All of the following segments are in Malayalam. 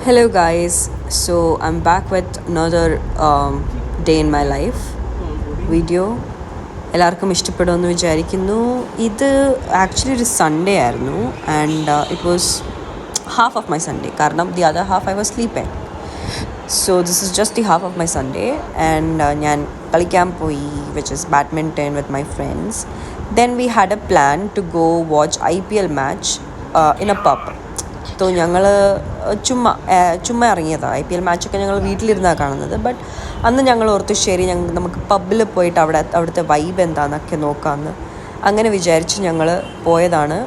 Hello, guys. So, I'm back with another day in my life video. എല്ലാവർക്കും ഇഷ്ടപ്പെടുമെന്ന് വിചാരിക്കുന്നു. ഇത് ആക്ച്വലി ഒരു സൺഡേ ആയിരുന്നു and it was half of my Sunday കാരണം the other half I was sleeping. So this is just the half of my Sunday and ഞാൻ കളിക്കാൻ പോയി which is badminton with my friends. Then we had a plan to go watch IPL match in a pub. So ഞങ്ങൾ ചുമ്മാ ഇറങ്ങിയതാണ്. IPL മാച്ചൊക്കെ ഞങ്ങൾ വീട്ടിലിരുന്നാണ് കാണുന്നത്. ബട്ട് അന്ന് ഞങ്ങൾ ഓർത്തു ശരി നമുക്ക് പബ്ബിൽ പോയിട്ട് അവിടുത്തെ വൈബ് എന്താണെന്നൊക്കെ നോക്കാമെന്ന് അങ്ങനെ വിചാരിച്ച് ഞങ്ങൾ പോയതാണ്.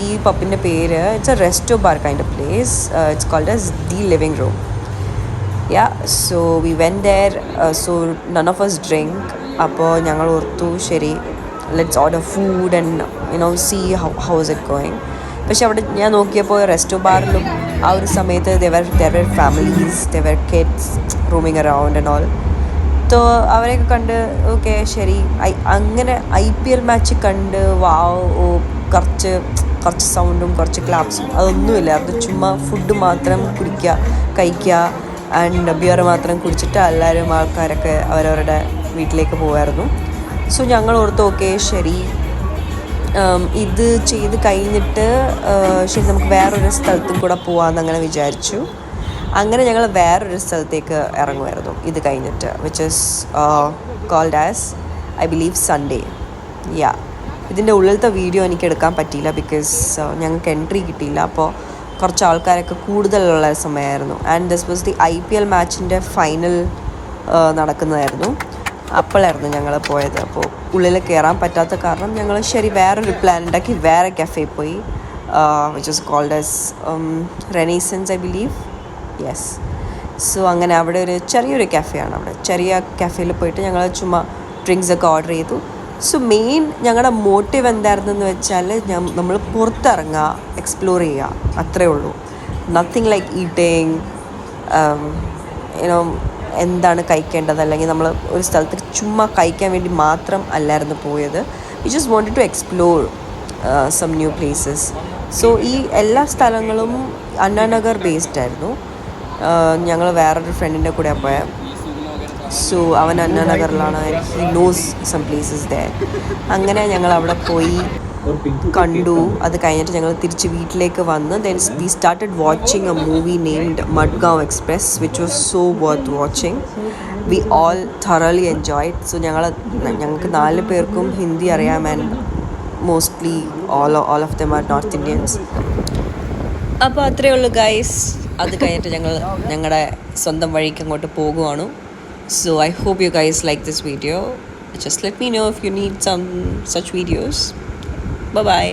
ഈ പബ്ബിൻ്റെ പേര് it's a resto bar kind of place. It's called as the living room. So we went there. So none of us drink. അപ്പോൾ ഞങ്ങൾ ഓർത്തു ശരി let's order food and see how is it going. പക്ഷെ അവിടെ ഞാൻ നോക്കിയപ്പോൾ റെസ്റ്റോ ബാറിലും ആ ഒരു സമയത്ത് there were families, there were kids roaming around and all. So അവരെയൊക്കെ കണ്ട് ഓക്കെ ശരി അങ്ങനെ IPL മാച്ച് കണ്ട് കുറച്ച് സൗണ്ടും കുറച്ച് ക്ലാപ്സും അതൊന്നുമില്ല. അത് ചുമ്മാ ഫുഡ് മാത്രം കഴിക്കുക ആൻഡ് ബിയർ മാത്രം കുടിച്ചിട്ട് എല്ലാവരും ആൾക്കാരൊക്കെ അവരവരുടെ വീട്ടിലേക്ക് പോകുമായിരുന്നു. സോ ഞങ്ങൾ ഓർത്ത് ഓക്കെ ശരി ഇത് ചെയ്ത് കഴിഞ്ഞിട്ട് ശരി നമുക്ക് വേറൊരു സ്ഥലത്തും കൂടെ പോകാമെന്ന് അങ്ങനെ വിചാരിച്ചു. അങ്ങനെ ഞങ്ങൾ വേറൊരു സ്ഥലത്തേക്ക് ഇറങ്ങുമായിരുന്നു ഇത് കഴിഞ്ഞിട്ട്, which is called as I believe Sunday. ഇതിൻ്റെ ഉള്ളിലത്തെ വീഡിയോ എനിക്ക് എടുക്കാൻ പറ്റിയില്ല ബിക്കോസ് ഞങ്ങൾക്ക് എൻട്രി കിട്ടിയില്ല. അപ്പോൾ കുറച്ച് ആൾക്കാരൊക്കെ കൂടുതലുള്ള സമയമായിരുന്നു and this was the IPL മാച്ചിൻ്റെ ഫൈനൽ നടക്കുന്നതായിരുന്നു. അപ്പോഴായിരുന്നു ഞങ്ങൾ പോയത്. അപ്പോൾ ഉള്ളിൽ കയറാൻ പറ്റാത്ത കാരണം ഞങ്ങൾ ശരി വേറൊരു പ്ലാൻ ഉണ്ടാക്കി വേറെ കഫേ പോയി which is called as Renaissance I believe. Yes. So അങ്ങനെ അവിടെ ഒരു ചെറിയൊരു കഫേയാണ്. അവിടെ ചെറിയ കഫേയിൽ പോയിട്ട് ഞങ്ങൾ ചുമ്മാ ഡ്രിങ്ക്സൊക്കെ ഓർഡർ ചെയ്തു. സോ മെയിൻ ഞങ്ങളുടെ മോട്ടീവ് എന്തായിരുന്നെന്ന് വെച്ചാൽ നമ്മൾ പുറത്തിറങ്ങുക, എക്സ്പ്ലോർ ചെയ്യുക, അത്രയേ ഉള്ളൂ. നത്തിങ് ലൈക്ക് ഈറ്റിങ് എന്താണ് കഴിക്കേണ്ടത് അല്ലെങ്കിൽ നമ്മൾ ഒരു സ്ഥലത്ത് ചുമ്മാ കഴിക്കാൻ വേണ്ടി മാത്രം അല്ലായിരുന്നു പോയത്. We just wanted to explore some new places. So ഈ എല്ലാ സ്ഥലങ്ങളും അണ്ണാനഗർ ബേസ്ഡ് ആയിരുന്നു. ഞങ്ങൾ വേറൊരു ഫ്രണ്ടിൻ്റെ കൂടെ പോയത്. സോ അവൻ അണ്ണാനഗറിലാണ്. He knows some places there. അങ്ങനെ ഞങ്ങൾ അവിടെ പോയി കണ്ടു. അത് കഴിഞ്ഞിട്ട് ഞങ്ങൾ തിരിച്ച് വീട്ടിലേക്ക് വന്ന് then we started watching A movie named Madgaon express which was so worth watching. We all thoroughly enjoyed. So ഞങ്ങൾക്ക് 4 പേർക്കും ഹിന്ദി അറിയാം and mostly all of them are North Indians. അപ്പോൾ അത്രയേ ഉള്ളൂ ഗൈസ്. അത് കഴിഞ്ഞിട്ട് ഞങ്ങളുടെ സ്വന്തം വഴിക്ക് അങ്ങോട്ട് പോകുവാണ്. So I hope you guys like this video. Just let me know if you need some such videos. Bye-bye.